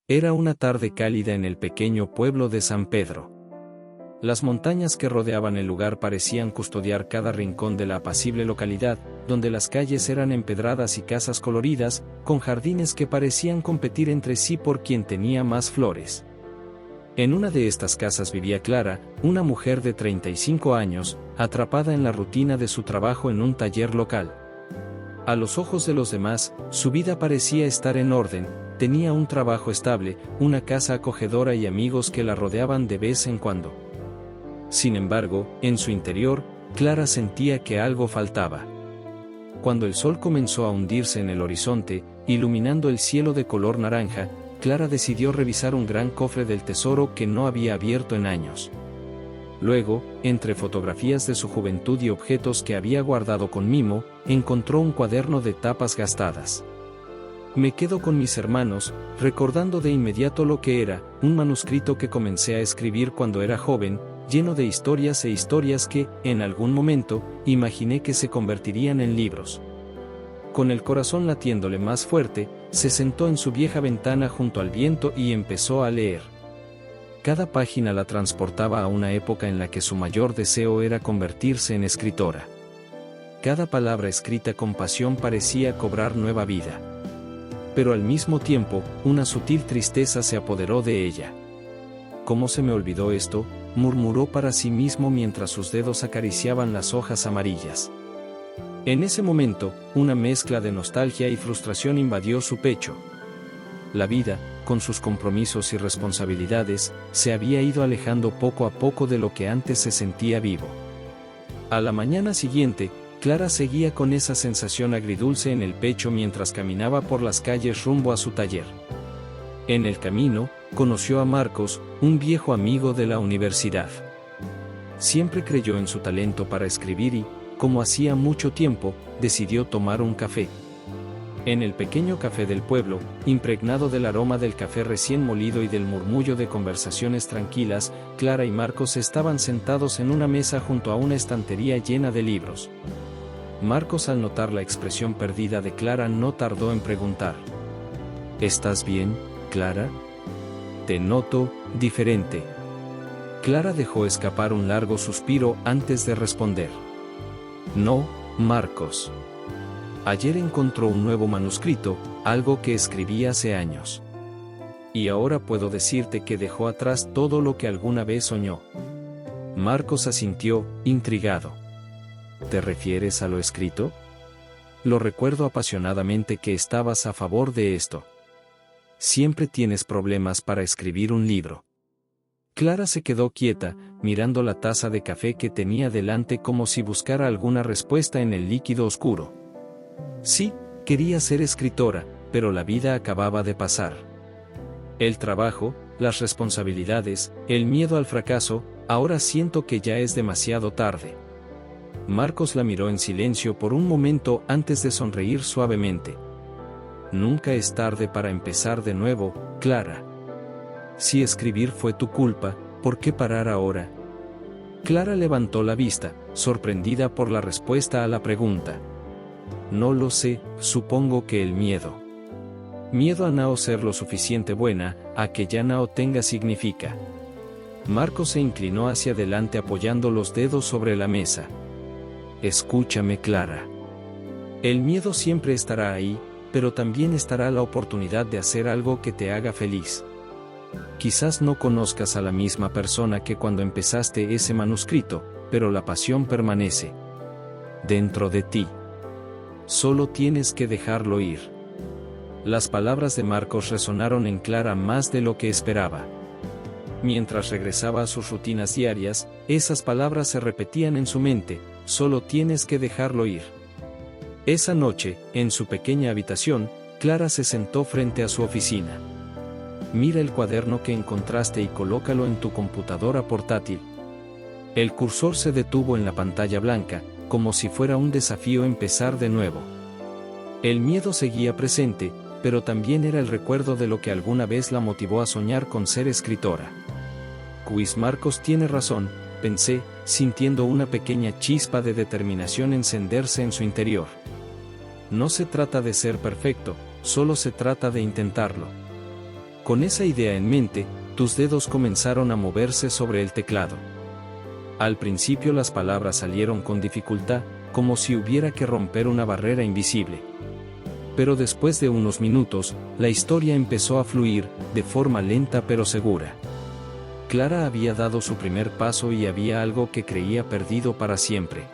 Era una tarde cálida en el pequeño pueblo de San Pedro. Las montañas que rodeaban el lugar parecían custodiar cada rincón de la apacible localidad, donde las calles eran empedradas y casas coloridas, con jardines que parecían competir entre sí por quien tenía más flores. En una de estas casas vivía Clara, una mujer de 35 años, atrapada en la rutina de su trabajo en un taller local. A los ojos de los demás, su vida parecía estar en orden, tenía un trabajo estable, una casa acogedora y amigos que la rodeaban de vez en cuando. Sin embargo, en su interior, Clara sentía que algo faltaba. Cuando el sol comenzó a hundirse en el horizonte, iluminando el cielo de color naranja, Clara decidió revisar un gran cofre del tesoro que no había abierto en años. Luego, entre fotografías de su juventud y objetos que había guardado con mimo, encontró un cuaderno de tapas gastadas. Me quedo con mis hermanos, recordando de inmediato lo que era, un manuscrito que comencé a escribir cuando era joven, lleno de historias e historias que, en algún momento, imaginé que se convertirían en libros. Con el corazón latiéndole más fuerte, se sentó en su vieja ventana junto al viento y empezó a leer. Cada página la transportaba a una época en la que su mayor deseo era convertirse en escritora. Cada palabra escrita con pasión parecía cobrar nueva vida. Pero al mismo tiempo, una sutil tristeza se apoderó de ella. ¿Cómo se me olvidó esto?, murmuró para sí mismo mientras sus dedos acariciaban las hojas amarillas. En ese momento, una mezcla de nostalgia y frustración invadió su pecho. La vida, con sus compromisos y responsabilidades, se había ido alejando poco a poco de lo que antes se sentía vivo. A la mañana siguiente, Clara seguía con esa sensación agridulce en el pecho mientras caminaba por las calles rumbo a su taller. En el camino, conoció a Marcos, un viejo amigo de la universidad. Siempre creyó en su talento para escribir y, como hacía mucho tiempo, decidió tomar un café. En el pequeño café del pueblo, impregnado del aroma del café recién molido y del murmullo de conversaciones tranquilas, Clara y Marcos estaban sentados en una mesa junto a una estantería llena de libros. Marcos, al notar la expresión perdida de Clara, no tardó en preguntar: ¿Estás bien, Clara? Te noto diferente. Clara dejó escapar un largo suspiro antes de responder. No, Marcos. Ayer encontró un nuevo manuscrito, algo que escribí hace años. Y ahora puedo decirte que dejó atrás todo lo que alguna vez soñó. Marcos asintió, intrigado. ¿Te refieres a lo escrito? Lo recuerdo apasionadamente que estabas a favor de esto. Siempre tienes problemas para escribir un libro. Clara se quedó quieta, mirando la taza de café que tenía delante como si buscara alguna respuesta en el líquido oscuro. Sí, quería ser escritora, pero la vida acababa de pasar. El trabajo, las responsabilidades, el miedo al fracaso, ahora siento que ya es demasiado tarde. Marcos la miró en silencio por un momento antes de sonreír suavemente. Nunca es tarde para empezar de nuevo, Clara. Si escribir fue tu culpa, ¿por qué parar ahora? Clara levantó la vista, sorprendida por la respuesta a la pregunta. No lo sé, supongo que el miedo. Miedo a no ser lo suficiente buena, a que ya no tenga significa. Marcos se inclinó hacia adelante apoyando los dedos sobre la mesa. Escúchame, Clara. El miedo siempre estará ahí, pero también estará la oportunidad de hacer algo que te haga feliz. Quizás no conozcas a la misma persona que cuando empezaste ese manuscrito, pero la pasión permanece dentro de ti. Solo tienes que dejarlo ir. Las palabras de Marcos resonaron en Clara más de lo que esperaba. Mientras regresaba a sus rutinas diarias, esas palabras se repetían en su mente: solo tienes que dejarlo ir. Esa noche, en su pequeña habitación, Clara se sentó frente a su oficina. Mira el cuaderno que encontraste y colócalo en tu computadora portátil. El cursor se detuvo en la pantalla blanca, como si fuera un desafío empezar de nuevo. El miedo seguía presente, pero también era el recuerdo de lo que alguna vez la motivó a soñar con ser escritora. Pues Marcos tiene razón, pensé, sintiendo una pequeña chispa de determinación encenderse en su interior. No se trata de ser perfecto, solo se trata de intentarlo. Con esa idea en mente, tus dedos comenzaron a moverse sobre el teclado. Al principio las palabras salieron con dificultad, como si hubiera que romper una barrera invisible. Pero después de unos minutos, la historia empezó a fluir, de forma lenta pero segura. Clara había dado su primer paso y había algo que creía perdido para siempre.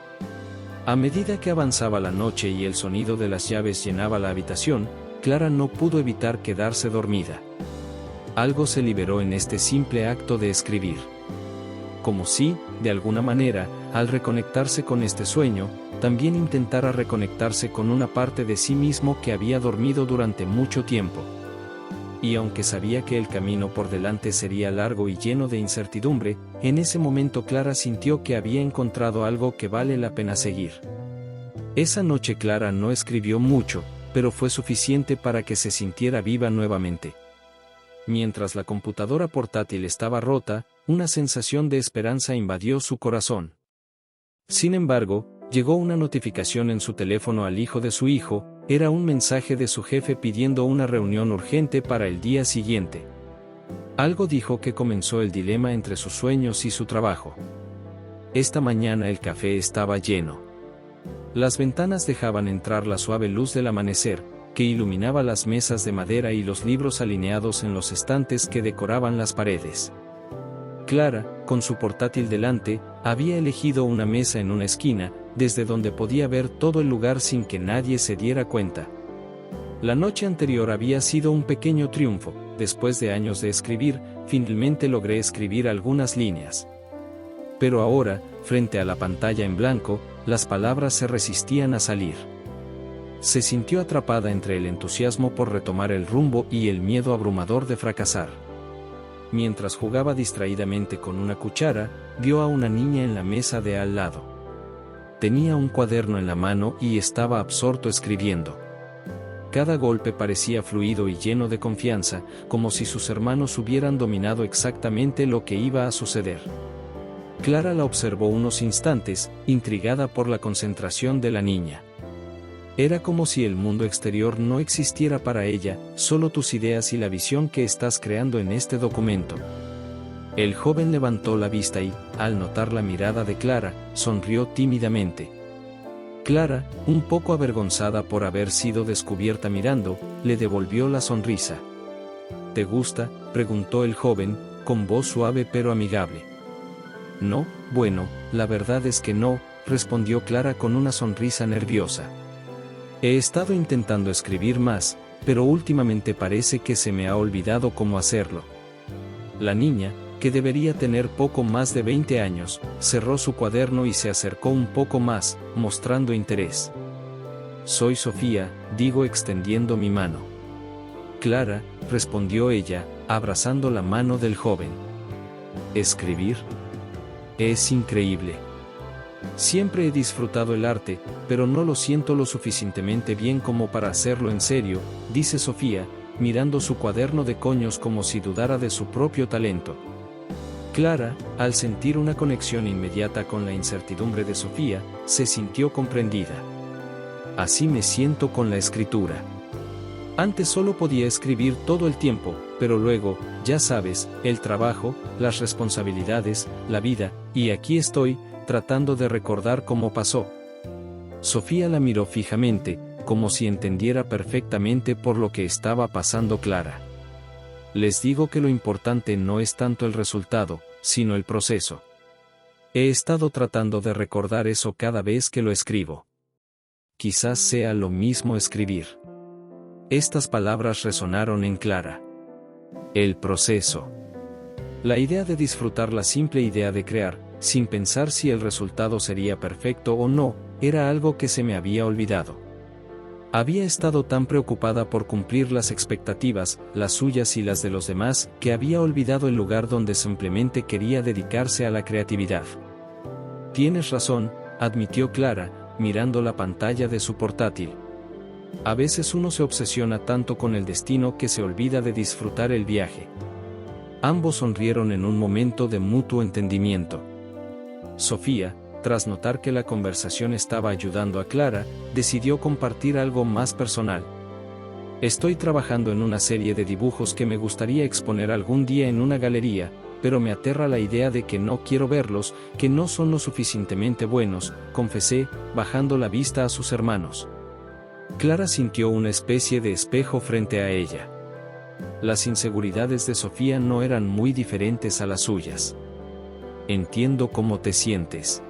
A medida que avanzaba la noche y el sonido de las llaves llenaba la habitación, Clara no pudo evitar quedarse dormida. Algo se liberó en este simple acto de escribir. Como si, de alguna manera, al reconectarse con este sueño, también intentara reconectarse con una parte de sí mismo que había dormido durante mucho tiempo. Y aunque sabía que el camino por delante sería largo y lleno de incertidumbre, en ese momento Clara sintió que había encontrado algo que vale la pena seguir. Esa noche Clara no escribió mucho, pero fue suficiente para que se sintiera viva nuevamente. Mientras la computadora portátil estaba rota, una sensación de esperanza invadió su corazón. Sin embargo, llegó una notificación en su teléfono al hijo de su hijo. Era un mensaje de su jefe pidiendo una reunión urgente para el día siguiente. Algo dijo que comenzó el dilema entre sus sueños y su trabajo. Esta mañana el café estaba lleno. Las ventanas dejaban entrar la suave luz del amanecer, que iluminaba las mesas de madera y los libros alineados en los estantes que decoraban las paredes. Clara, con su portátil delante, había elegido una mesa en una esquina, desde donde podía ver todo el lugar sin que nadie se diera cuenta. La noche anterior había sido un pequeño triunfo. Después de años de escribir, finalmente logré escribir algunas líneas. Pero ahora, frente a la pantalla en blanco, las palabras se resistían a salir. Se sintió atrapada entre el entusiasmo por retomar el rumbo y el miedo abrumador de fracasar. Mientras jugaba distraídamente con una cuchara, vio a una niña en la mesa de al lado. Tenía un cuaderno en la mano y estaba absorto escribiendo. Cada golpe parecía fluido y lleno de confianza, como si sus hermanos hubieran dominado exactamente lo que iba a suceder. Clara la observó unos instantes, intrigada por la concentración de la niña. Era como si el mundo exterior no existiera para ella, solo tus ideas y la visión que estás creando en este documento. El joven levantó la vista y, al notar la mirada de Clara, sonrió tímidamente. Clara, un poco avergonzada por haber sido descubierta mirando, le devolvió la sonrisa. ¿Te gusta?, preguntó el joven, con voz suave pero amigable. No, bueno, la verdad es que no, respondió Clara con una sonrisa nerviosa. He estado intentando escribir más, pero últimamente parece que se me ha olvidado cómo hacerlo. La niña, que debería tener poco más de 20 años, cerró su cuaderno y se acercó un poco más, mostrando interés. Soy Sofía, digo extendiendo mi mano. Clara, respondió ella, abrazando la mano del joven. ¿Escribir? Es increíble. Siempre he disfrutado el arte, pero no lo siento lo suficientemente bien como para hacerlo en serio, dice Sofía, mirando su cuaderno de coños como si dudara de su propio talento. Clara, al sentir una conexión inmediata con la incertidumbre de Sofía, se sintió comprendida. Así me siento con la escritura. Antes solo podía escribir todo el tiempo, pero luego, ya sabes, el trabajo, las responsabilidades, la vida, y aquí estoy, tratando de recordar cómo pasó. Sofía la miró fijamente, como si entendiera perfectamente por lo que estaba pasando Clara. Les digo que lo importante no es tanto el resultado, sino el proceso. He estado tratando de recordar eso cada vez que lo escribo. Quizás sea lo mismo escribir. Estas palabras resonaron en Clara. El proceso. La idea de disfrutar, la simple idea de crear, sin pensar si el resultado sería perfecto o no, era algo que se me había olvidado. Había estado tan preocupada por cumplir las expectativas, las suyas y las de los demás, que había olvidado el lugar donde simplemente quería dedicarse a la creatividad. Tienes razón, admitió Clara, mirando la pantalla de su portátil. A veces uno se obsesiona tanto con el destino que se olvida de disfrutar el viaje. Ambos sonrieron en un momento de mutuo entendimiento. Sofía, tras notar que la conversación estaba ayudando a Clara, decidió compartir algo más personal. Estoy trabajando en una serie de dibujos que me gustaría exponer algún día en una galería, pero me aterra la idea de que no quiero verlos, que no son lo suficientemente buenos, confesé, bajando la vista a sus hermanos. Clara sintió una especie de espejo frente a ella. Las inseguridades de Sofía no eran muy diferentes a las suyas. Entiendo cómo te sientes.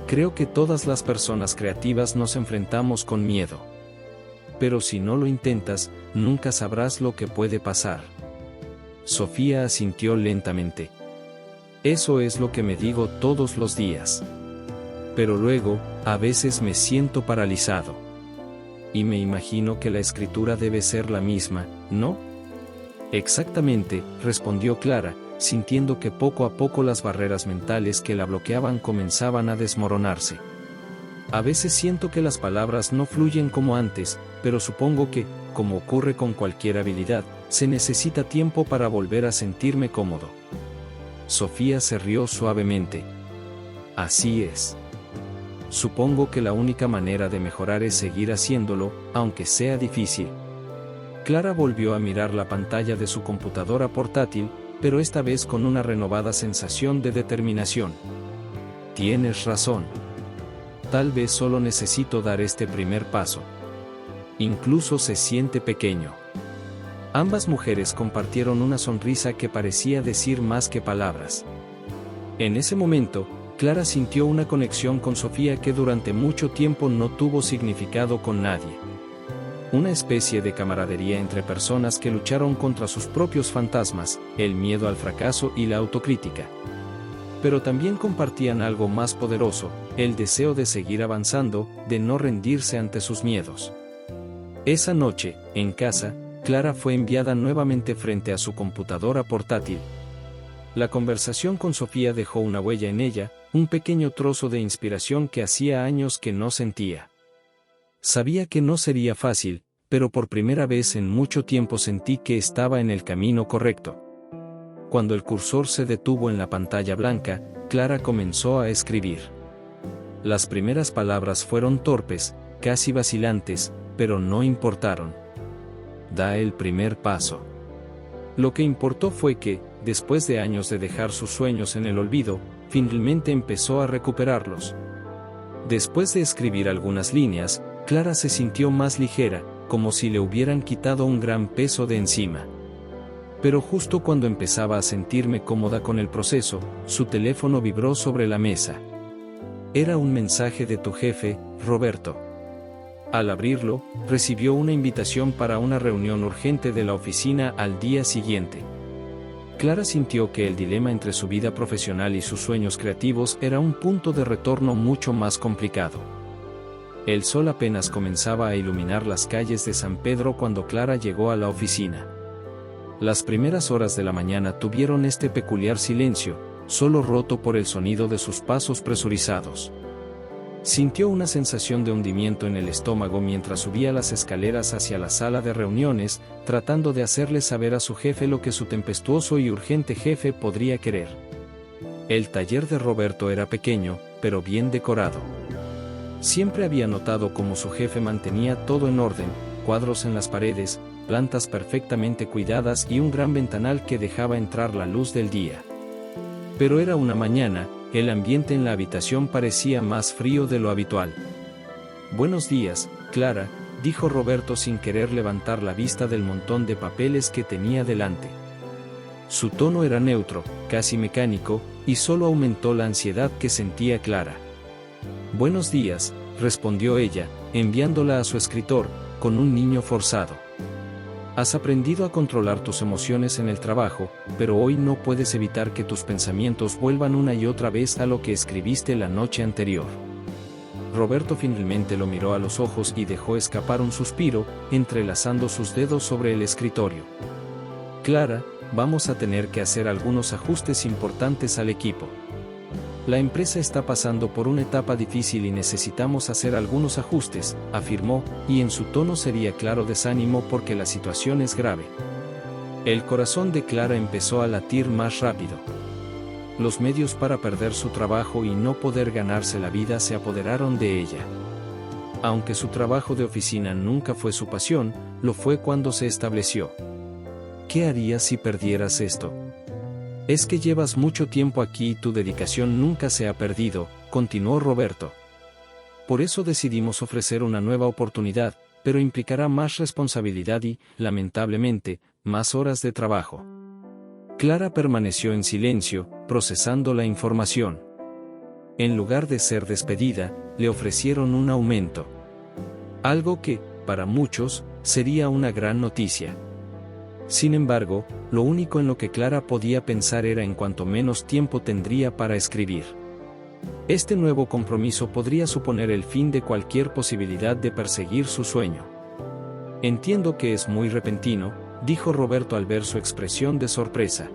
Creo que todas las personas creativas nos enfrentamos con miedo. Pero si no lo intentas, nunca sabrás lo que puede pasar. Sofía asintió lentamente. Eso es lo que me digo todos los días. Pero luego, a veces me siento paralizado. Y me imagino que la escritura debe ser la misma, ¿no? Exactamente, respondió Clara, sintiendo que poco a poco las barreras mentales que la bloqueaban comenzaban a desmoronarse. A veces siento que las palabras no fluyen como antes, pero supongo que, como ocurre con cualquier habilidad, se necesita tiempo para volver a sentirme cómodo. Sofía se rió suavemente. Así es. Supongo que la única manera de mejorar es seguir haciéndolo, aunque sea difícil. Clara volvió a mirar la pantalla de su computadora portátil, pero esta vez con una renovada sensación de determinación. Tienes razón. Tal vez solo necesito dar este primer paso. Incluso se siente pequeño. Ambas mujeres compartieron una sonrisa que parecía decir más que palabras. En ese momento, Clara sintió una conexión con Sofía que durante mucho tiempo no tuvo significado con nadie. Una especie de camaradería entre personas que lucharon contra sus propios fantasmas, el miedo al fracaso y la autocrítica. Pero también compartían algo más poderoso, el deseo de seguir avanzando, de no rendirse ante sus miedos. Esa noche, en casa, Clara fue enviada nuevamente frente a su computadora portátil. La conversación con Sofía dejó una huella en ella, un pequeño trozo de inspiración que hacía años que no sentía. Sabía que no sería fácil, pero por primera vez en mucho tiempo sentí que estaba en el camino correcto. Cuando el cursor se detuvo en la pantalla blanca, Clara comenzó a escribir. Las primeras palabras fueron torpes, casi vacilantes, pero no importaron. Da el primer paso. Lo que importó fue que, después de años de dejar sus sueños en el olvido, finalmente empezó a recuperarlos. Después de escribir algunas líneas, Clara se sintió más ligera, como si le hubieran quitado un gran peso de encima. Pero justo cuando empezaba a sentirme cómoda con el proceso, su teléfono vibró sobre la mesa. Era un mensaje de tu jefe, Roberto. Al abrirlo, recibió una invitación para una reunión urgente de la oficina al día siguiente. Clara sintió que el dilema entre su vida profesional y sus sueños creativos era un punto de retorno mucho más complicado. El sol apenas comenzaba a iluminar las calles de San Pedro cuando Clara llegó a la oficina. Las primeras horas de la mañana tuvieron este peculiar silencio, solo roto por el sonido de sus pasos presurizados. Sintió una sensación de hundimiento en el estómago mientras subía las escaleras hacia la sala de reuniones, tratando de hacerle saber a su jefe lo que su tempestuoso y urgente jefe podría querer. El taller de Roberto era pequeño, pero bien decorado. Siempre había notado cómo su jefe mantenía todo en orden, cuadros en las paredes, plantas perfectamente cuidadas y un gran ventanal que dejaba entrar la luz del día. Pero era una mañana, el ambiente en la habitación parecía más frío de lo habitual. Buenos días, Clara, dijo Roberto sin querer levantar la vista del montón de papeles que tenía delante. Su tono era neutro, casi mecánico, y solo aumentó la ansiedad que sentía Clara. Buenos días, respondió ella, enviándola a su escritor, con un niño forzado. Has aprendido a controlar tus emociones en el trabajo, pero hoy no puedes evitar que tus pensamientos vuelvan una y otra vez a lo que escribiste la noche anterior. Roberto finalmente lo miró a los ojos y dejó escapar un suspiro, entrelazando sus dedos sobre el escritorio. Clara, vamos a tener que hacer algunos ajustes importantes al equipo. La empresa está pasando por una etapa difícil y necesitamos hacer algunos ajustes, afirmó, y en su tono sería claro desánimo porque la situación es grave. El corazón de Clara empezó a latir más rápido. Los medios para perder su trabajo y no poder ganarse la vida se apoderaron de ella. Aunque su trabajo de oficina nunca fue su pasión, lo fue cuando se estableció. ¿Qué harías si perdieras esto? Es que llevas mucho tiempo aquí y tu dedicación nunca se ha perdido, continuó Roberto. Por eso decidimos ofrecer una nueva oportunidad, pero implicará más responsabilidad y, lamentablemente, más horas de trabajo. Clara permaneció en silencio, procesando la información. En lugar de ser despedida, le ofrecieron un aumento. Algo que, para muchos, sería una gran noticia. Sin embargo, lo único en lo que Clara podía pensar era en cuánto menos tiempo tendría para escribir. Este nuevo compromiso podría suponer el fin de cualquier posibilidad de perseguir su sueño. Entiendo que es muy repentino, dijo Roberto al ver su expresión de sorpresa.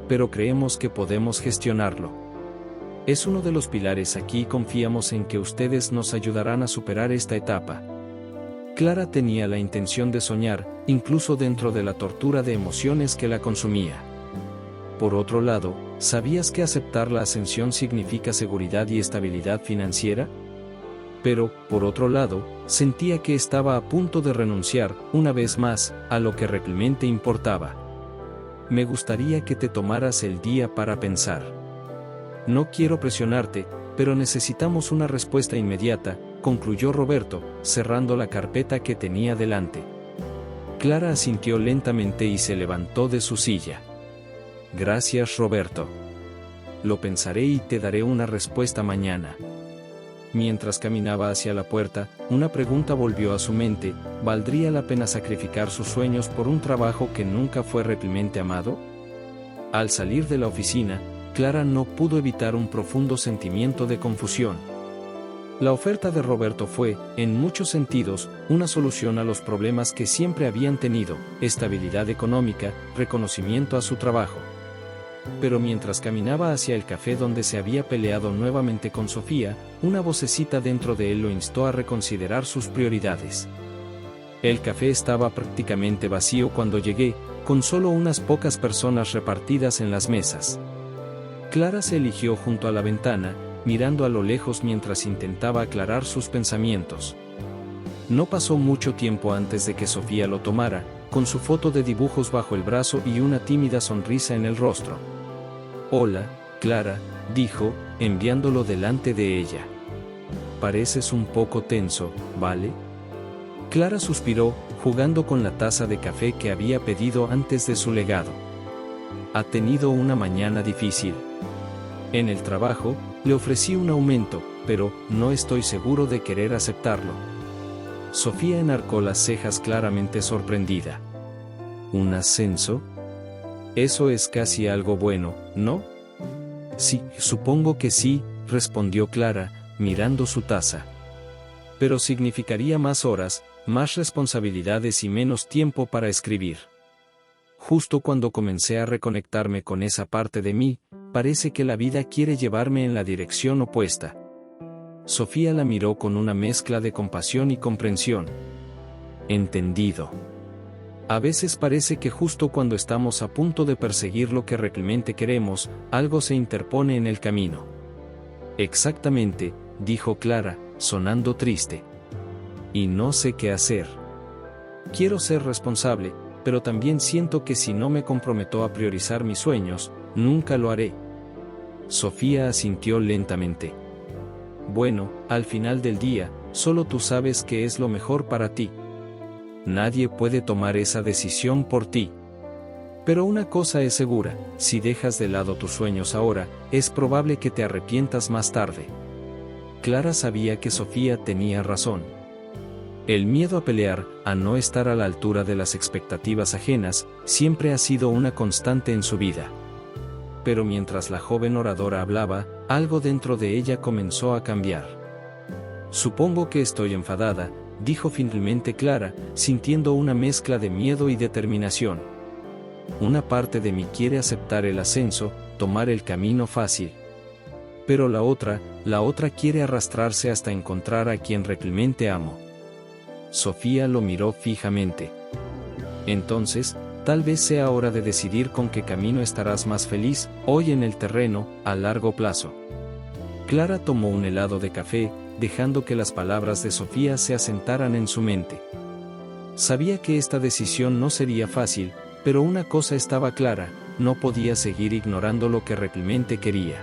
Pero creemos que podemos gestionarlo. Es uno de los pilares aquí y confiamos en que ustedes nos ayudarán a superar esta etapa. Clara tenía la intención de soñar, incluso dentro de la tortura de emociones que la consumía. Por otro lado, ¿sabías que aceptar la ascensión significa seguridad y estabilidad financiera? Pero, por otro lado, sentía que estaba a punto de renunciar, una vez más, a lo que realmente importaba. Me gustaría que te tomaras el día para pensar. No quiero presionarte, pero necesitamos una respuesta inmediata, concluyó Roberto, cerrando la carpeta que tenía delante. Clara asintió lentamente y se levantó de su silla. Gracias, Roberto. Lo pensaré y te daré una respuesta mañana. Mientras caminaba hacia la puerta, una pregunta volvió a su mente: ¿valdría la pena sacrificar sus sueños por un trabajo que nunca fue realmente amado? Al salir de la oficina, Clara no pudo evitar un profundo sentimiento de confusión. La oferta de Roberto fue, en muchos sentidos, una solución a los problemas que siempre habían tenido: estabilidad económica, reconocimiento a su trabajo. Pero mientras caminaba hacia el café donde se había peleado nuevamente con Sofía, una vocecita dentro de él lo instó a reconsiderar sus prioridades. El café estaba prácticamente vacío cuando llegué, con solo unas pocas personas repartidas en las mesas. Clara se eligió junto a la ventana, mirando a lo lejos mientras intentaba aclarar sus pensamientos. No pasó mucho tiempo antes de que Sofía lo tomara, con su foto de dibujos bajo el brazo y una tímida sonrisa en el rostro. «Hola, Clara», dijo, enviándolo delante de ella. «Pareces un poco tenso, ¿vale?». Clara suspiró, jugando con la taza de café que había pedido antes de su legado. «Ha tenido una mañana difícil. En el trabajo, le ofrecí un aumento, pero no estoy seguro de querer aceptarlo». Sofía enarcó las cejas claramente sorprendida. ¿Un ascenso? Eso es casi algo bueno, ¿no? Sí, supongo que sí, respondió Clara, mirando su taza. Pero significaría más horas, más responsabilidades y menos tiempo para escribir. Justo cuando comencé a reconectarme con esa parte de mí, parece que la vida quiere llevarme en la dirección opuesta. Sofía la miró con una mezcla de compasión y comprensión. Entendido. A veces parece que justo cuando estamos a punto de perseguir lo que realmente queremos, algo se interpone en el camino. Exactamente, dijo Clara, sonando triste. Y no sé qué hacer. Quiero ser responsable, pero también siento que si no me comprometo a priorizar mis sueños, nunca lo haré. Sofía asintió lentamente. Bueno, al final del día, solo tú sabes qué es lo mejor para ti. Nadie puede tomar esa decisión por ti. Pero una cosa es segura: si dejas de lado tus sueños ahora, es probable que te arrepientas más tarde. Clara sabía que Sofía tenía razón. El miedo a pelear, a no estar a la altura de las expectativas ajenas, siempre ha sido una constante en su vida. Pero mientras la joven oradora hablaba, algo dentro de ella comenzó a cambiar. Supongo que estoy enfadada, dijo finalmente Clara, sintiendo una mezcla de miedo y determinación. Una parte de mí quiere aceptar el ascenso, tomar el camino fácil. Pero la otra quiere arrastrarse hasta encontrar a quien realmente amo. Sofía lo miró fijamente. Entonces, tal vez sea hora de decidir con qué camino estarás más feliz, hoy en el terreno, a largo plazo. Clara tomó un helado de café, dejando que las palabras de Sofía se asentaran en su mente. Sabía que esta decisión no sería fácil, pero una cosa estaba clara: no podía seguir ignorando lo que realmente quería.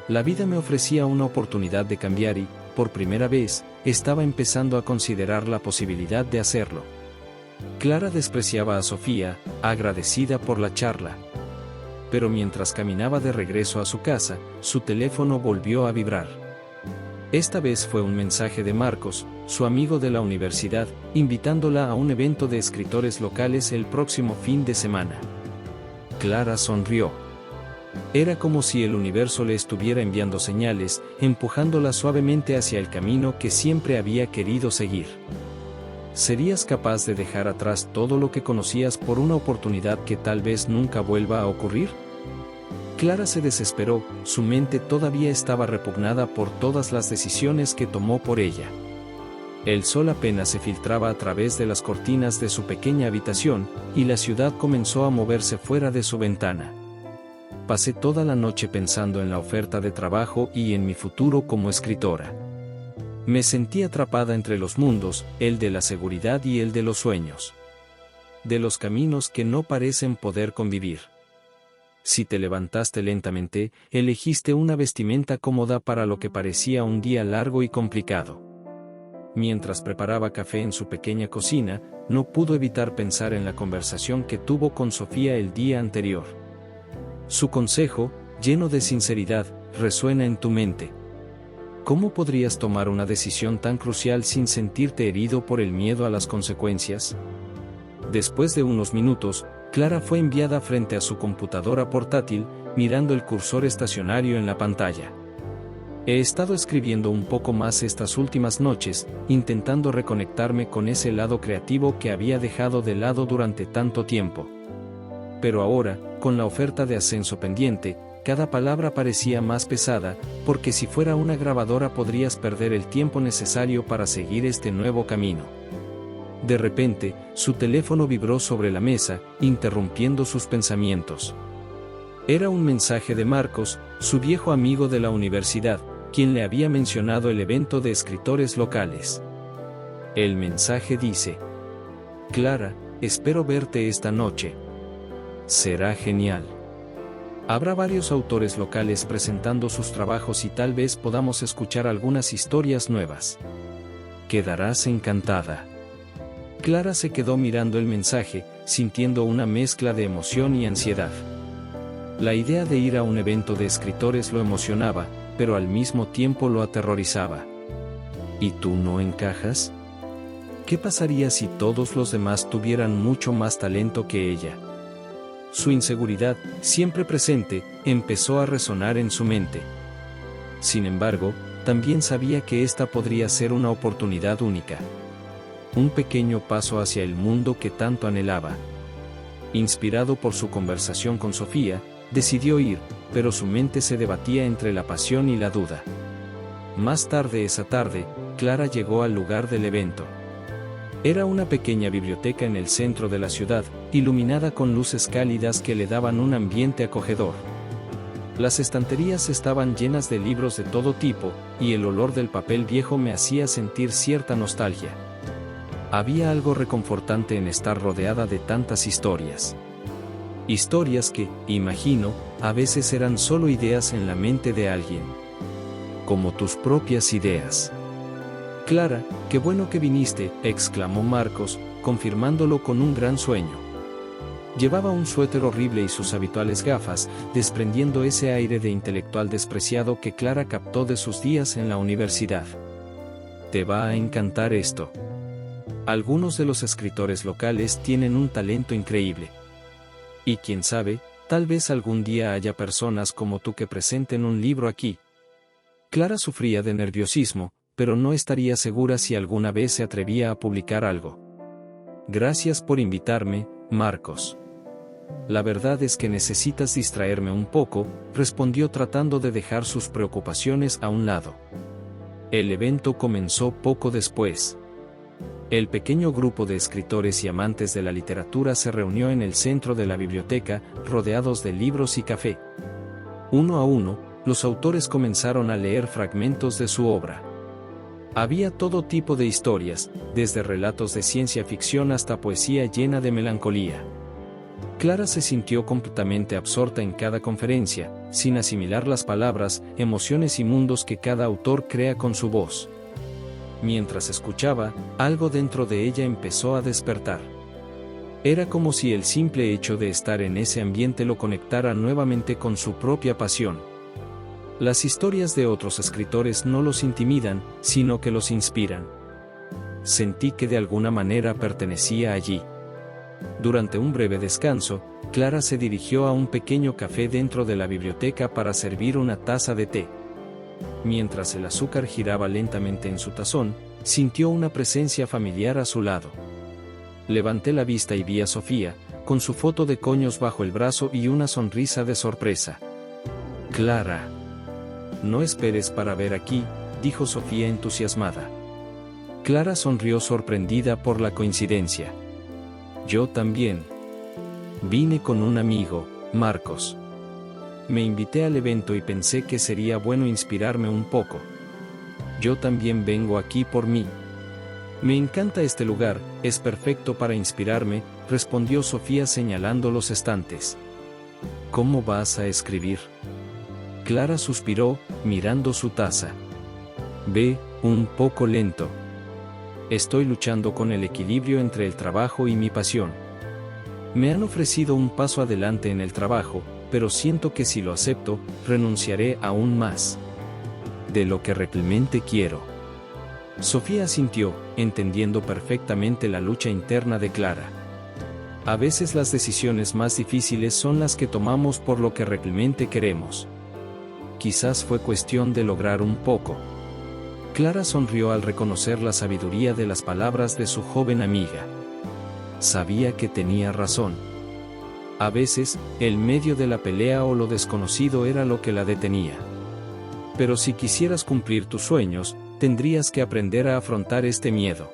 La vida me ofrecía una oportunidad de cambiar y, por primera vez, estaba empezando a considerar la posibilidad de hacerlo. Clara despreciaba a Sofía, agradecida por la charla. Pero mientras caminaba de regreso a su casa, su teléfono volvió a vibrar. Esta vez fue un mensaje de Marcos, su amigo de la universidad, invitándola a un evento de escritores locales el próximo fin de semana. Clara sonrió. Era como si el universo le estuviera enviando señales, empujándola suavemente hacia el camino que siempre había querido seguir. ¿Serías capaz de dejar atrás todo lo que conocías por una oportunidad que tal vez nunca vuelva a ocurrir? Clara se desesperó, su mente todavía estaba repugnada por todas las decisiones que tomó por ella. El sol apenas se filtraba a través de las cortinas de su pequeña habitación, y la ciudad comenzó a moverse fuera de su ventana. Pasé toda la noche pensando en la oferta de trabajo y en mi futuro como escritora. Me sentí atrapada entre los mundos, el de la seguridad y el de los sueños. De los caminos que no parecen poder convivir. Si te levantaste lentamente, elegiste una vestimenta cómoda para lo que parecía un día largo y complicado. Mientras preparaba café en su pequeña cocina, no pudo evitar pensar en la conversación que tuvo con Sofía el día anterior. Su consejo, lleno de sinceridad, resuena en tu mente. ¿Cómo podrías tomar una decisión tan crucial sin sentirte herido por el miedo a las consecuencias? Después de unos minutos, Clara fue enviada frente a su computadora portátil, mirando el cursor estacionario en la pantalla. He estado escribiendo un poco más estas últimas noches, intentando reconectarme con ese lado creativo que había dejado de lado durante tanto tiempo. Pero ahora, con la oferta de ascenso pendiente, cada palabra parecía más pesada, porque si fuera una grabadora podrías perder el tiempo necesario para seguir este nuevo camino. De repente, su teléfono vibró sobre la mesa, interrumpiendo sus pensamientos. Era un mensaje de Marcos, su viejo amigo de la universidad, quien le había mencionado el evento de escritores locales. El mensaje dice: Clara, espero verte esta noche. Será genial. Habrá varios autores locales presentando sus trabajos y tal vez podamos escuchar algunas historias nuevas. Quedarás encantada. Clara se quedó mirando el mensaje, sintiendo una mezcla de emoción y ansiedad. La idea de ir a un evento de escritores lo emocionaba, pero al mismo tiempo lo aterrorizaba. ¿Y tú no encajas? ¿Qué pasaría si todos los demás tuvieran mucho más talento que ella? Su inseguridad, siempre presente, empezó a resonar en su mente. Sin embargo, también sabía que esta podría ser una oportunidad única. Un pequeño paso hacia el mundo que tanto anhelaba. Inspirado por su conversación con Sofía, decidió ir, pero su mente se debatía entre la pasión y la duda. Más tarde esa tarde, Clara llegó al lugar del evento. Era una pequeña biblioteca en el centro de la ciudad, iluminada con luces cálidas que le daban un ambiente acogedor. Las estanterías estaban llenas de libros de todo tipo, y el olor del papel viejo me hacía sentir cierta nostalgia. Había algo reconfortante en estar rodeada de tantas historias. Historias que, imagino, a veces eran solo ideas en la mente de alguien. Como tus propias ideas. Clara, qué bueno que viniste, exclamó Marcos, confirmándolo con un gran sueño. Llevaba un suéter horrible y sus habituales gafas, desprendiendo ese aire de intelectual despreciado que Clara captó de sus días en la universidad. Te va a encantar esto. Algunos de los escritores locales tienen un talento increíble. Y quién sabe, tal vez algún día haya personas como tú que presenten un libro aquí. Clara sufría de nerviosismo, pero no estaría segura si alguna vez se atrevía a publicar algo. Gracias por invitarme, Marcos. La verdad es que necesitas distraerme un poco, respondió tratando de dejar sus preocupaciones a un lado. El evento comenzó poco después. El pequeño grupo de escritores y amantes de la literatura se reunió en el centro de la biblioteca, rodeados de libros y café. Uno a uno, los autores comenzaron a leer fragmentos de su obra. Había todo tipo de historias, desde relatos de ciencia ficción hasta poesía llena de melancolía. Clara se sintió completamente absorta en cada conferencia, sin asimilar las palabras, emociones y mundos que cada autor crea con su voz. Mientras escuchaba, algo dentro de ella empezó a despertar. Era como si el simple hecho de estar en ese ambiente lo conectara nuevamente con su propia pasión. Las historias de otros escritores no los intimidan, sino que los inspiran. Sentí que de alguna manera pertenecía allí. Durante un breve descanso, Clara se dirigió a un pequeño café dentro de la biblioteca para servir una taza de té. Mientras el azúcar giraba lentamente en su tazón, sintió una presencia familiar a su lado. Levanté la vista y vi a Sofía, con su foto de coños bajo el brazo y una sonrisa de sorpresa. «Clara. No esperes para ver aquí», dijo Sofía entusiasmada. Clara sonrió sorprendida por la coincidencia. «Yo también. Vine con un amigo, Marcos. Me invité al evento y pensé que sería bueno inspirarme un poco. Yo también vengo aquí por mí. Me encanta este lugar, es perfecto para inspirarme», respondió Sofía señalando los estantes. «¿Cómo vas a escribir?». Clara suspiró, mirando su taza. «Ve, un poco lento. Estoy luchando con el equilibrio entre el trabajo y mi pasión. Me han ofrecido un paso adelante en el trabajo, pero siento que si lo acepto, renunciaré aún más de lo que realmente quiero». Sofía asintió, entendiendo perfectamente la lucha interna de Clara. A veces las decisiones más difíciles son las que tomamos por lo que realmente queremos. Quizás fue cuestión de lograr un poco. Clara sonrió al reconocer la sabiduría de las palabras de su joven amiga. Sabía que tenía razón. A veces, el medio de la pelea o lo desconocido era lo que la detenía. Pero si quisieras cumplir tus sueños, tendrías que aprender a afrontar este miedo.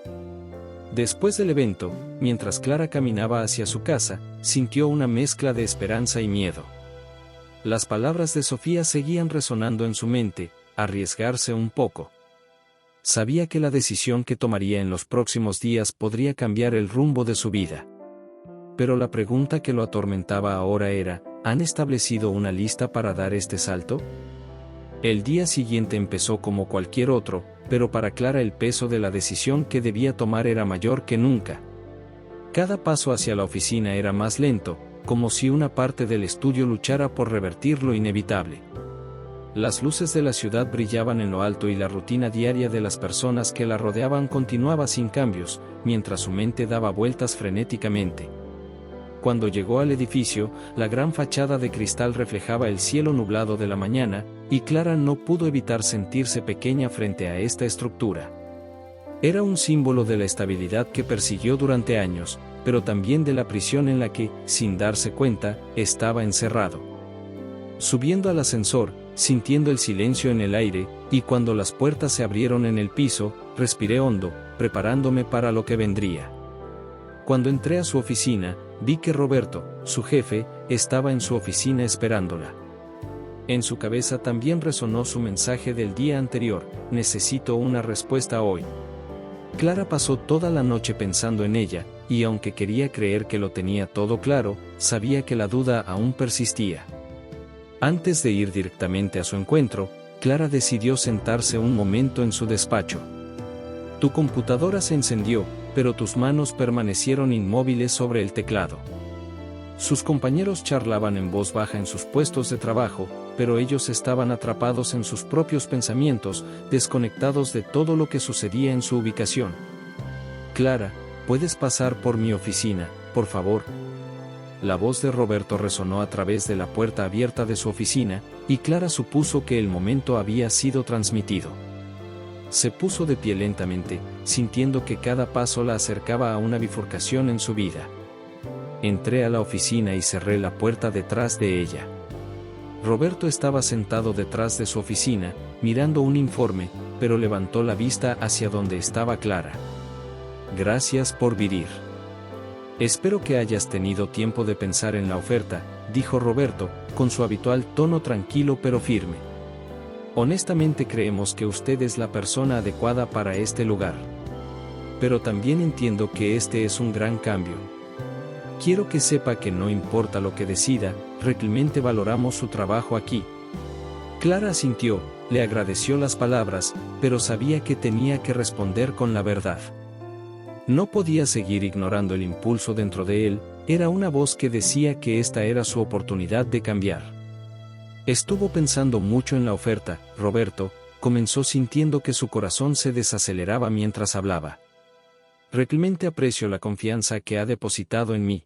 Después del evento, mientras Clara caminaba hacia su casa, sintió una mezcla de esperanza y miedo. Las palabras de Sofía seguían resonando en su mente: arriesgarse un poco. Sabía que la decisión que tomaría en los próximos días podría cambiar el rumbo de su vida. Pero la pregunta que lo atormentaba ahora era: ¿han establecido una lista para dar este salto? El día siguiente empezó como cualquier otro, pero para Clara el peso de la decisión que debía tomar era mayor que nunca. Cada paso hacia la oficina era más lento, como si una parte del estudio luchara por revertir lo inevitable. Las luces de la ciudad brillaban en lo alto y la rutina diaria de las personas que la rodeaban continuaba sin cambios, mientras su mente daba vueltas frenéticamente. Cuando llegó al edificio, la gran fachada de cristal reflejaba el cielo nublado de la mañana, y Clara no pudo evitar sentirse pequeña frente a esta estructura. Era un símbolo de la estabilidad que persiguió durante años, pero también de la prisión en la que, sin darse cuenta, estaba encerrado. Subiendo al ascensor, sintiendo el silencio en el aire, y cuando las puertas se abrieron en el piso, respiré hondo, preparándome para lo que vendría. Cuando entré a su oficina, vi que Roberto, su jefe, estaba en su oficina esperándola. En su cabeza también resonó su mensaje del día anterior: necesito una respuesta hoy. Clara pasó toda la noche pensando en ella, y aunque quería creer que lo tenía todo claro, sabía que la duda aún persistía. Antes de ir directamente a su encuentro, Clara decidió sentarse un momento en su despacho. Tu computadora se encendió, pero tus manos permanecieron inmóviles sobre el teclado. Sus compañeros charlaban en voz baja en sus puestos de trabajo, pero ellos estaban atrapados en sus propios pensamientos, desconectados de todo lo que sucedía en su ubicación. Clara, ¿puedes pasar por mi oficina, por favor? La voz de Roberto resonó a través de la puerta abierta de su oficina, y Clara supuso que el momento había sido transmitido. Se puso de pie lentamente, sintiendo que cada paso la acercaba a una bifurcación en su vida. Entré a la oficina y cerré la puerta detrás de ella. Roberto estaba sentado detrás de su oficina, mirando un informe, pero levantó la vista hacia donde estaba Clara. Gracias por venir. Espero que hayas tenido tiempo de pensar en la oferta, dijo Roberto, con su habitual tono tranquilo pero firme. Honestamente creemos que usted es la persona adecuada para este lugar. Pero también entiendo que este es un gran cambio. Quiero que sepa que no importa lo que decida, realmente valoramos su trabajo aquí. Clara asintió, le agradeció las palabras, pero sabía que tenía que responder con la verdad. No podía seguir ignorando el impulso dentro de él, era una voz que decía que esta era su oportunidad de cambiar. Estuvo pensando mucho en la oferta, Roberto, comenzó sintiendo que su corazón se desaceleraba mientras hablaba. Realmente aprecio la confianza que ha depositado en mí.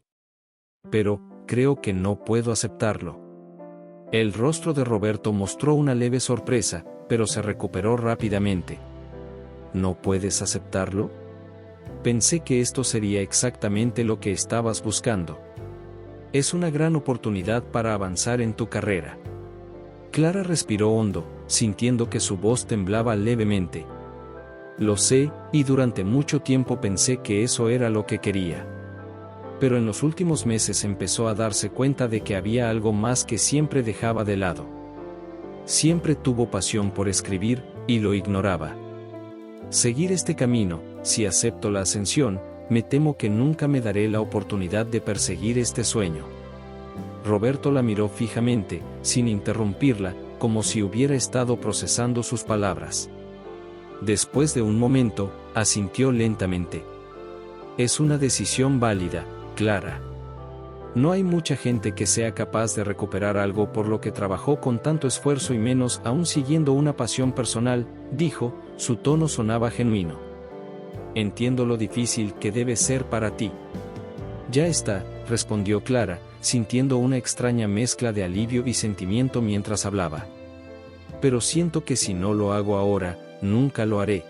Pero, creo que no puedo aceptarlo. El rostro de Roberto mostró una leve sorpresa, pero se recuperó rápidamente. ¿No puedes aceptarlo? Pensé que esto sería exactamente lo que estabas buscando. Es una gran oportunidad para avanzar en tu carrera. Clara respiró hondo, sintiendo que su voz temblaba levemente. Lo sé, y durante mucho tiempo pensé que eso era lo que quería. Pero en los últimos meses empezó a darse cuenta de que había algo más que siempre dejaba de lado. Siempre tuvo pasión por escribir, y lo ignoraba. Seguir este camino, si acepto la ascensión, me temo que nunca me daré la oportunidad de perseguir este sueño. Roberto la miró fijamente, sin interrumpirla, como si hubiera estado procesando sus palabras. Después de un momento, asintió lentamente. Es una decisión válida, Clara. No hay mucha gente que sea capaz de recuperar algo por lo que trabajó con tanto esfuerzo y menos aún siguiendo una pasión personal, dijo, su tono sonaba genuino. Entiendo lo difícil que debe ser para ti. Ya está, respondió Clara, sintiendo una extraña mezcla de alivio y sentimiento mientras hablaba. Pero siento que si no lo hago ahora, nunca lo haré.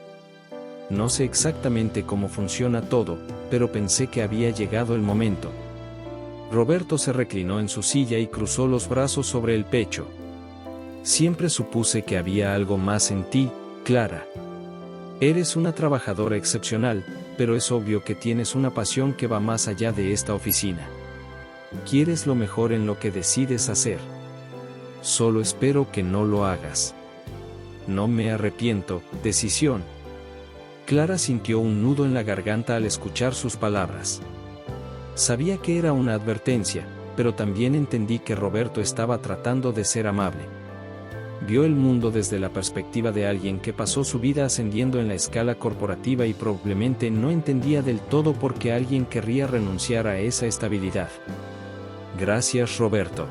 No sé exactamente cómo funciona todo, pero pensé que había llegado el momento. Roberto se reclinó en su silla y cruzó los brazos sobre el pecho. Siempre supuse que había algo más en ti, Clara. Eres una trabajadora excepcional, pero es obvio que tienes una pasión que va más allá de esta oficina. Quieres lo mejor en lo que decides hacer. Solo espero que no lo hagas. No me arrepiento, decisión. Clara sintió un nudo en la garganta al escuchar sus palabras. Sabía que era una advertencia, pero también entendí que Roberto estaba tratando de ser amable. Vio el mundo desde la perspectiva de alguien que pasó su vida ascendiendo en la escala corporativa y probablemente no entendía del todo por qué alguien querría renunciar a esa estabilidad. Gracias, Roberto.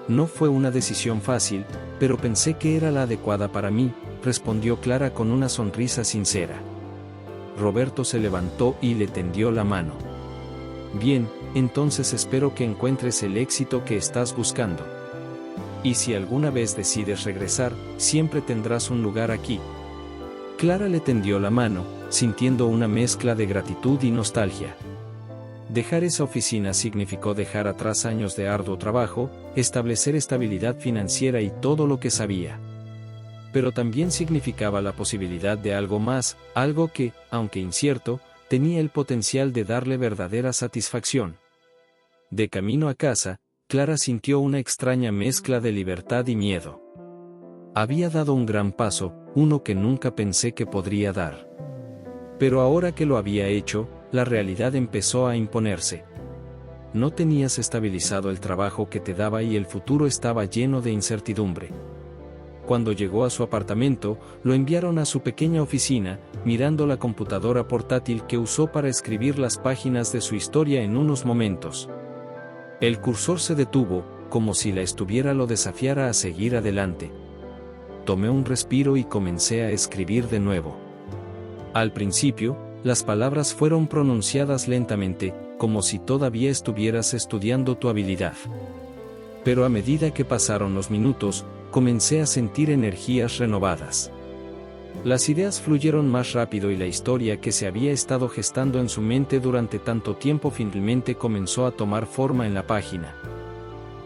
No fue una decisión fácil, pero pensé que era la adecuada para mí, respondió Clara con una sonrisa sincera. Roberto se levantó y le tendió la mano. Bien, entonces espero que encuentres el éxito que estás buscando. Y si alguna vez decides regresar, siempre tendrás un lugar aquí. Clara le tendió la mano, sintiendo una mezcla de gratitud y nostalgia. Dejar esa oficina significó dejar atrás años de arduo trabajo, establecer estabilidad financiera y todo lo que sabía. Pero también significaba la posibilidad de algo más, algo que, aunque incierto, tenía el potencial de darle verdadera satisfacción. De camino a casa, Clara sintió una extraña mezcla de libertad y miedo. Había dado un gran paso, uno que nunca pensé que podría dar. Pero ahora que lo había hecho, la realidad empezó a imponerse. No tenías estabilizado el trabajo que te daba y el futuro estaba lleno de incertidumbre. Cuando llegó a su apartamento, lo enviaron a su pequeña oficina, mirando la computadora portátil que usó para escribir las páginas de su historia en unos momentos. El cursor se detuvo, como si la estuviera lo desafiara a seguir adelante. Tomé un respiro y comencé a escribir de nuevo. Al principio, las palabras fueron pronunciadas lentamente, como si todavía estuvieras estudiando tu habilidad. Pero a medida que pasaron los minutos, comencé a sentir energías renovadas. Las ideas fluyeron más rápido y la historia que se había estado gestando en su mente durante tanto tiempo finalmente comenzó a tomar forma en la página.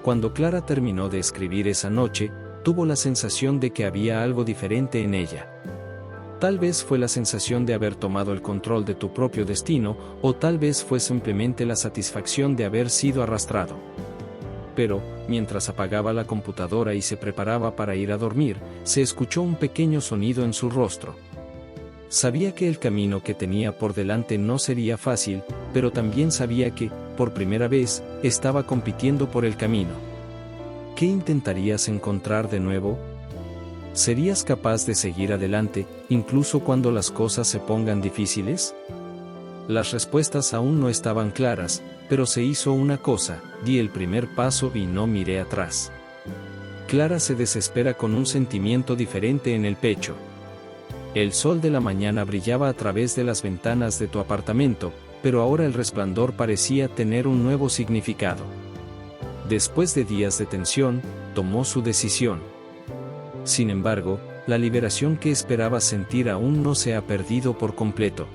Cuando Clara terminó de escribir esa noche, tuvo la sensación de que había algo diferente en ella. Tal vez fue la sensación de haber tomado el control de tu propio destino, o tal vez fue simplemente la satisfacción de haber sido arrastrado. pero, mientras apagaba la computadora y se preparaba para ir a dormir, se escuchó un pequeño sonido en su rostro. Sabía que el camino que tenía por delante no sería fácil, pero también sabía que, por primera vez, estaba compitiendo por el camino. ¿Qué intentarías encontrar de nuevo? ¿Serías capaz de seguir adelante, incluso cuando las cosas se pongan difíciles? Las respuestas aún no estaban claras, pero se hizo una cosa: di el primer paso y no miré atrás. Clara se desespera con un sentimiento diferente en el pecho. El sol de la mañana brillaba a través de las ventanas de tu apartamento, pero ahora el resplandor parecía tener un nuevo significado. Después de días de tensión, tomó su decisión. Sin embargo, la liberación que esperaba sentir aún no se ha perdido por completo.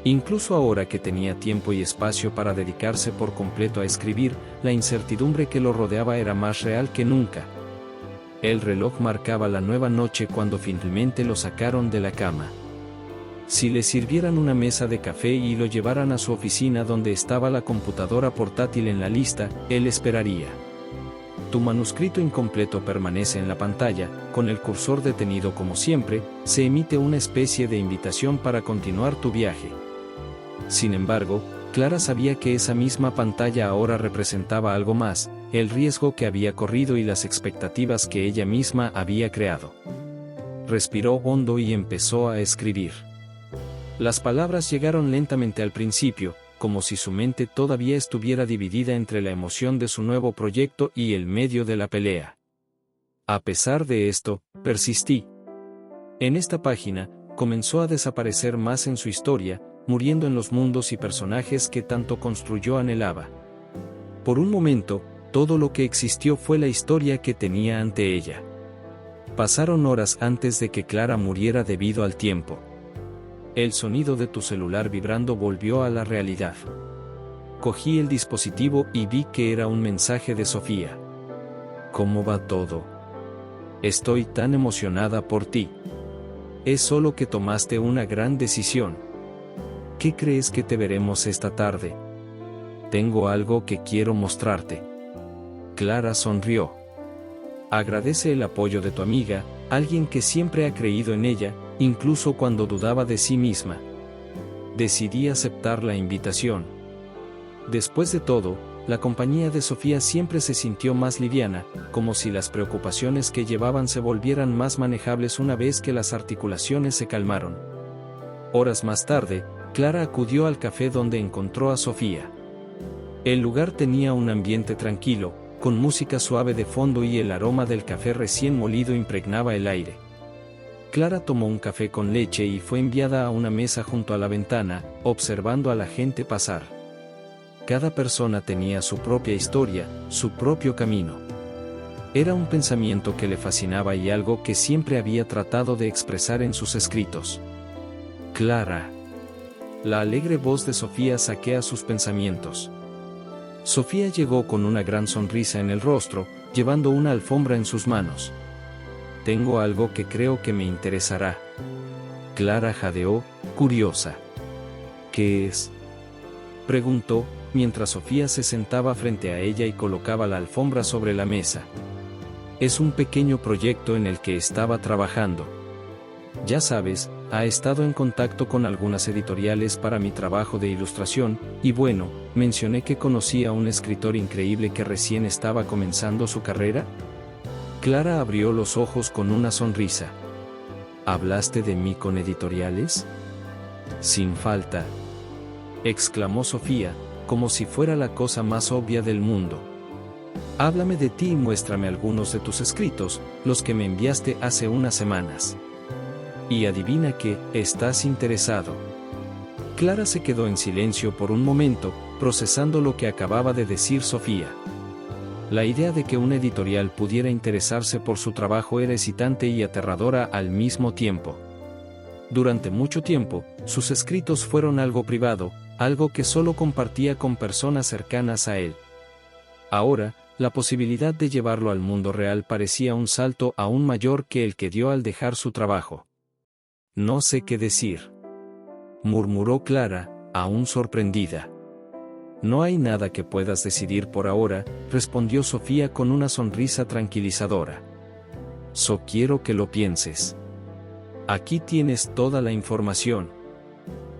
Incluso ahora que tenía tiempo y espacio para dedicarse por completo a escribir, la incertidumbre que lo rodeaba era más real que nunca. El reloj marcaba la nueva noche cuando finalmente lo sacaron de la cama. Si le sirvieran una mesa de café y lo llevaran a su oficina donde estaba la computadora portátil en la lista, él esperaría. Tu manuscrito incompleto permanece en la pantalla, con el cursor detenido como siempre, se emite una especie de invitación para continuar tu viaje. Sin embargo, Clara sabía que esa misma pantalla ahora representaba algo más: el riesgo que había corrido y las expectativas que ella misma había creado. Respiró hondo y empezó a escribir. Las palabras llegaron lentamente al principio, como si su mente todavía estuviera dividida entre la emoción de su nuevo proyecto y el medio de la pelea. A pesar de esto, persistí. En esta página, comenzó a desaparecer más en su historia, muriendo en los mundos y personajes que tanto construyó anhelaba. Por un momento, todo lo que existió fue la historia que tenía ante ella. Pasaron horas antes de que Clara muriera debido al tiempo. El sonido de tu celular vibrando volvió a la realidad. Cogí el dispositivo y vi que era un mensaje de Sofía. ¿Cómo va todo? Estoy tan emocionada por ti. Es solo que tomaste una gran decisión. ¿Qué crees que te veremos esta tarde? Tengo algo que quiero mostrarte. Clara sonrió. Agradece el apoyo de tu amiga, alguien que siempre ha creído en ella, incluso cuando dudaba de sí misma. Decidí aceptar la invitación. Después de todo, la compañía de Sofía siempre se sintió más liviana, como si las preocupaciones que llevaban se volvieran más manejables una vez que las articulaciones se calmaron. Horas más tarde, Clara acudió al café donde encontró a Sofía. El lugar tenía un ambiente tranquilo, con música suave de fondo y el aroma del café recién molido impregnaba el aire. Clara tomó un café con leche y fue enviada a una mesa junto a la ventana, observando a la gente pasar. Cada persona tenía su propia historia, su propio camino. Era un pensamiento que le fascinaba y algo que siempre había tratado de expresar en sus escritos. Clara. La alegre voz de Sofía saquea sus pensamientos. Sofía llegó con una gran sonrisa en el rostro, llevando una alfombra en sus manos. Tengo algo que creo que me interesará. Clara jadeó, curiosa. ¿Qué es? Preguntó, mientras Sofía se sentaba frente a ella y colocaba la alfombra sobre la mesa. Es un pequeño proyecto en el que estaba trabajando. Ya sabes, ha estado en contacto con algunas editoriales para mi trabajo de ilustración, y bueno, mencioné que conocí a un escritor increíble que recién estaba comenzando su carrera. Clara abrió los ojos con una sonrisa. ¿Hablaste de mí con editoriales? Sin falta, exclamó Sofía, como si fuera la cosa más obvia del mundo. Háblame de ti y muéstrame algunos de tus escritos, los que me enviaste hace unas semanas. Y adivina que, estás interesado. Clara se quedó en silencio por un momento, procesando lo que acababa de decir Sofía. La idea de que una editorial pudiera interesarse por su trabajo era excitante y aterradora al mismo tiempo. Durante mucho tiempo, sus escritos fueron algo privado, algo que solo compartía con personas cercanas a él. Ahora, la posibilidad de llevarlo al mundo real parecía un salto aún mayor que el que dio al dejar su trabajo. No sé qué decir, murmuró Clara, aún sorprendida. No hay nada que puedas decidir por ahora, respondió Sofía con una sonrisa tranquilizadora. Solo quiero que lo pienses. Aquí tienes toda la información.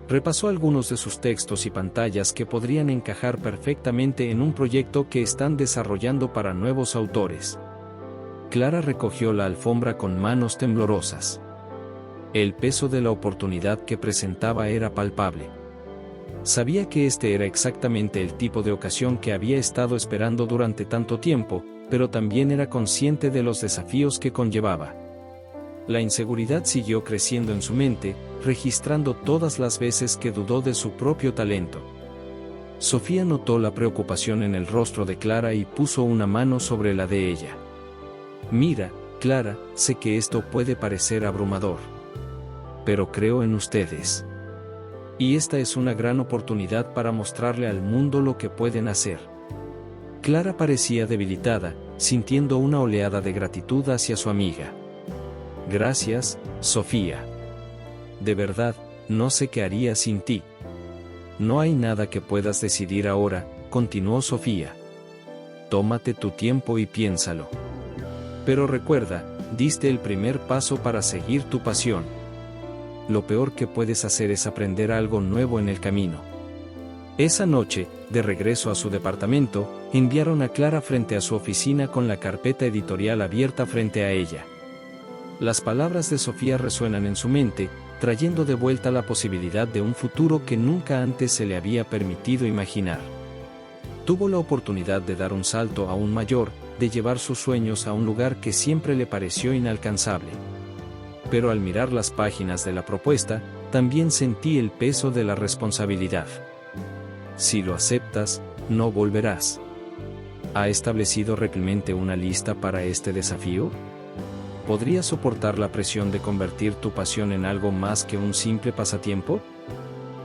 Repasó algunos de sus textos y pantallas que podrían encajar perfectamente en un proyecto que están desarrollando para nuevos autores. Clara recogió la alfombra con manos temblorosas. El peso de la oportunidad que presentaba era palpable. Sabía que este era exactamente el tipo de ocasión que había estado esperando durante tanto tiempo, pero también era consciente de los desafíos que conllevaba. La inseguridad siguió creciendo en su mente, registrando todas las veces que dudó de su propio talento. Sofía notó la preocupación en el rostro de Clara y puso una mano sobre la de ella. Mira, Clara, sé que esto puede parecer abrumador. Pero creo en ustedes. Y esta es una gran oportunidad para mostrarle al mundo lo que pueden hacer. Clara parecía debilitada, sintiendo una oleada de gratitud hacia su amiga. Gracias, Sofía. De verdad, no sé qué haría sin ti. No hay nada que puedas decidir ahora, continuó Sofía. Tómate tu tiempo y piénsalo. Pero recuerda, diste el primer paso para seguir tu pasión. Lo peor que puedes hacer es aprender algo nuevo en el camino. Esa noche, de regreso a su departamento, enviaron a Clara frente a su oficina con la carpeta editorial abierta frente a ella. Las palabras de Sofía resuenan en su mente, trayendo de vuelta la posibilidad de un futuro que nunca antes se le había permitido imaginar. Tuvo la oportunidad de dar un salto aún mayor, de llevar sus sueños a un lugar que siempre le pareció inalcanzable. Pero al mirar las páginas de la propuesta, también sentí el peso de la responsabilidad. Si lo aceptas, no volverás. ¿Ha establecido realmente una lista para este desafío? ¿Podrías soportar la presión de convertir tu pasión en algo más que un simple pasatiempo?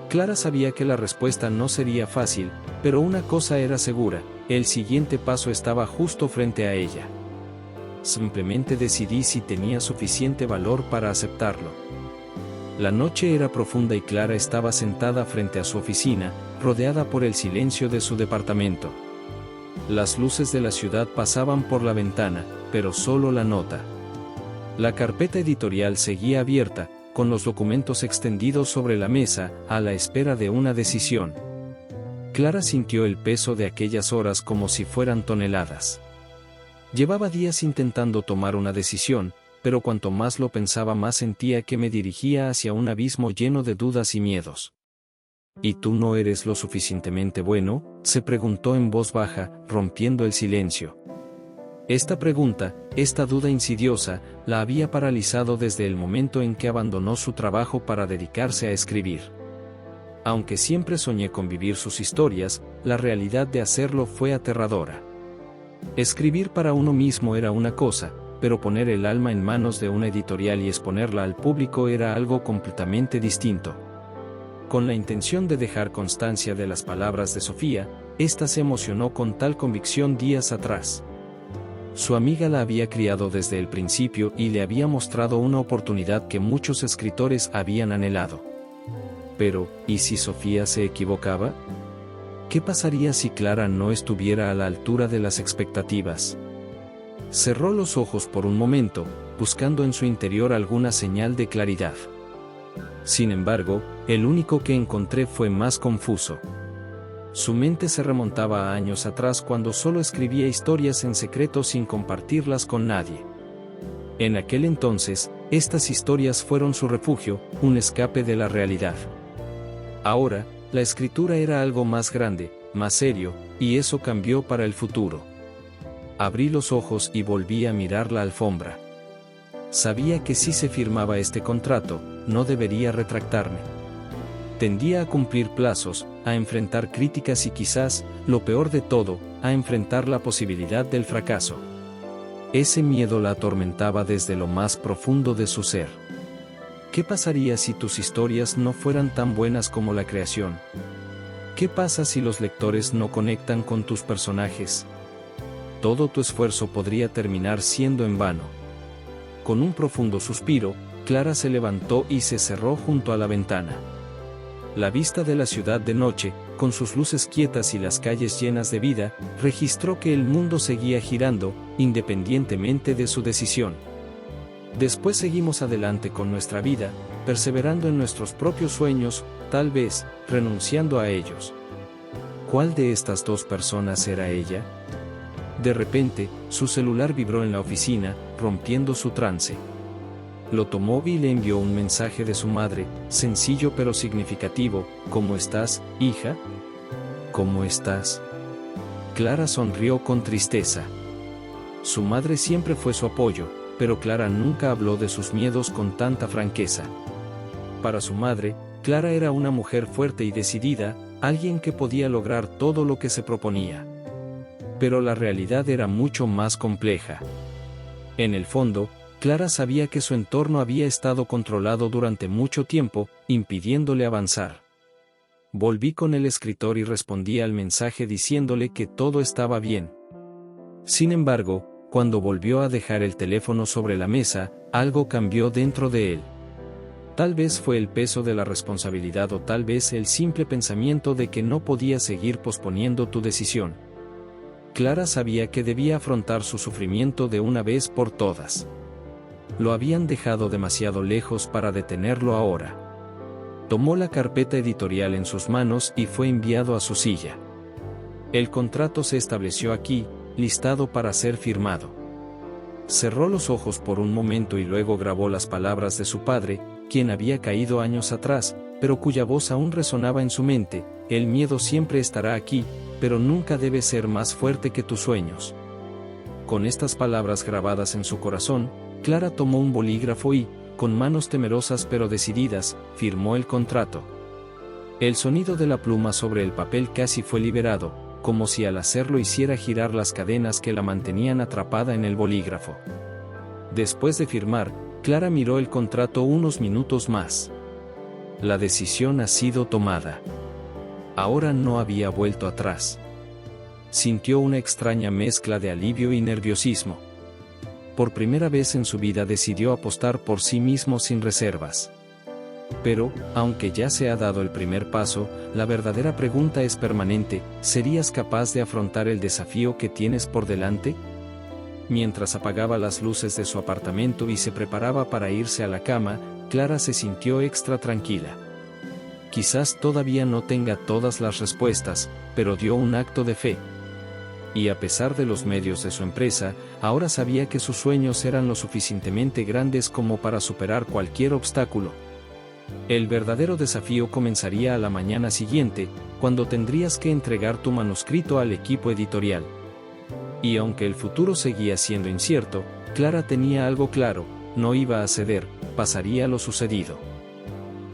Clara sabía que la respuesta no sería fácil, pero una cosa era segura, el siguiente paso estaba justo frente a ella. Simplemente decidí si tenía suficiente valor para aceptarlo. La noche era profunda y Clara estaba sentada frente a su oficina, rodeada por el silencio de su departamento. Las luces de la ciudad pasaban por la ventana, pero solo la nota. La carpeta editorial seguía abierta, con los documentos extendidos sobre la mesa, a la espera de una decisión. Clara sintió el peso de aquellas horas como si fueran toneladas. Llevaba días intentando tomar una decisión, pero cuanto más lo pensaba más sentía que me dirigía hacia un abismo lleno de dudas y miedos. ¿Y tú no eres lo suficientemente bueno?, se preguntó en voz baja, rompiendo el silencio. Esta pregunta, esta duda insidiosa, la había paralizado desde el momento en que abandonó su trabajo para dedicarse a escribir. Aunque siempre soñé con vivir sus historias, la realidad de hacerlo fue aterradora. Escribir para uno mismo era una cosa, pero poner el alma en manos de una editorial y exponerla al público era algo completamente distinto. Con la intención de dejar constancia de las palabras de Sofía, ésta se emocionó con tal convicción días atrás. Su amiga la había criado desde el principio y le había mostrado una oportunidad que muchos escritores habían anhelado. Pero, ¿y si Sofía se equivocaba? ¿Qué pasaría si Clara no estuviera a la altura de las expectativas? Cerró los ojos por un momento, buscando en su interior alguna señal de claridad. Sin embargo, el único que encontré fue más confuso. Su mente se remontaba a años atrás cuando solo escribía historias en secreto sin compartirlas con nadie. En aquel entonces, estas historias fueron su refugio, un escape de la realidad. Ahora, la escritura era algo más grande, más serio, y eso cambió para el futuro. Abrí los ojos y volví a mirar la alfombra. Sabía que si se firmaba este contrato, no debería retractarme. Tendía a cumplir plazos, a enfrentar críticas y quizás, lo peor de todo, a enfrentar la posibilidad del fracaso. Ese miedo la atormentaba desde lo más profundo de su ser. ¿Qué pasaría si tus historias no fueran tan buenas como la creación? ¿Qué pasa si los lectores no conectan con tus personajes? Todo tu esfuerzo podría terminar siendo en vano. Con un profundo suspiro, Clara se levantó y se cerró junto a la ventana. La vista de la ciudad de noche, con sus luces quietas y las calles llenas de vida, registró que el mundo seguía girando, independientemente de su decisión. Después seguimos adelante con nuestra vida, perseverando en nuestros propios sueños, tal vez, renunciando a ellos. ¿Cuál de estas dos personas era ella? De repente, su celular vibró en la oficina, rompiendo su trance. Lo tomó y le envió un mensaje de su madre, sencillo pero significativo: ¿Cómo estás, hija? ¿Cómo estás? Clara sonrió con tristeza. Su madre siempre fue su apoyo, pero Clara nunca habló de sus miedos con tanta franqueza. Para su madre, Clara era una mujer fuerte y decidida, alguien que podía lograr todo lo que se proponía. Pero la realidad era mucho más compleja. En el fondo, Clara sabía que su entorno había estado controlado durante mucho tiempo, impidiéndole avanzar. Volví con el escritor y respondí al mensaje diciéndole que todo estaba bien. Sin embargo, cuando volvió a dejar el teléfono sobre la mesa, algo cambió dentro de él. Tal vez fue el peso de la responsabilidad o tal vez el simple pensamiento de que no podía seguir posponiendo tu decisión. Clara sabía que debía afrontar su sufrimiento de una vez por todas. Lo habían dejado demasiado lejos para detenerlo ahora. Tomó la carpeta editorial en sus manos y fue enviado a su silla. El contrato se estableció aquí, listado para ser firmado. Cerró los ojos por un momento y luego grabó las palabras de su padre, quien había caído años atrás, pero cuya voz aún resonaba en su mente: el miedo siempre estará aquí, pero nunca debe ser más fuerte que tus sueños. Con estas palabras grabadas en su corazón, Clara tomó un bolígrafo y, con manos temerosas pero decididas, firmó el contrato. El sonido de la pluma sobre el papel casi fue liberado, como si al hacerlo hiciera girar las cadenas que la mantenían atrapada en el bolígrafo. Después de firmar, Clara miró el contrato unos minutos más. La decisión ha sido tomada. Ahora no había vuelto atrás. Sintió una extraña mezcla de alivio y nerviosismo. Por primera vez en su vida decidió apostar por sí mismo sin reservas. Pero, aunque ya se ha dado el primer paso, la verdadera pregunta es permanente: ¿serías capaz de afrontar el desafío que tienes por delante? Mientras apagaba las luces de su apartamento y se preparaba para irse a la cama, Clara se sintió extra tranquila. Quizás todavía no tenga todas las respuestas, pero dio un acto de fe. Y a pesar de los medios de su empresa, ahora sabía que sus sueños eran lo suficientemente grandes como para superar cualquier obstáculo. El verdadero desafío comenzaría a la mañana siguiente, cuando tendrías que entregar tu manuscrito al equipo editorial. Y aunque el futuro seguía siendo incierto, Clara tenía algo claro: no iba a ceder, pasaría lo sucedido.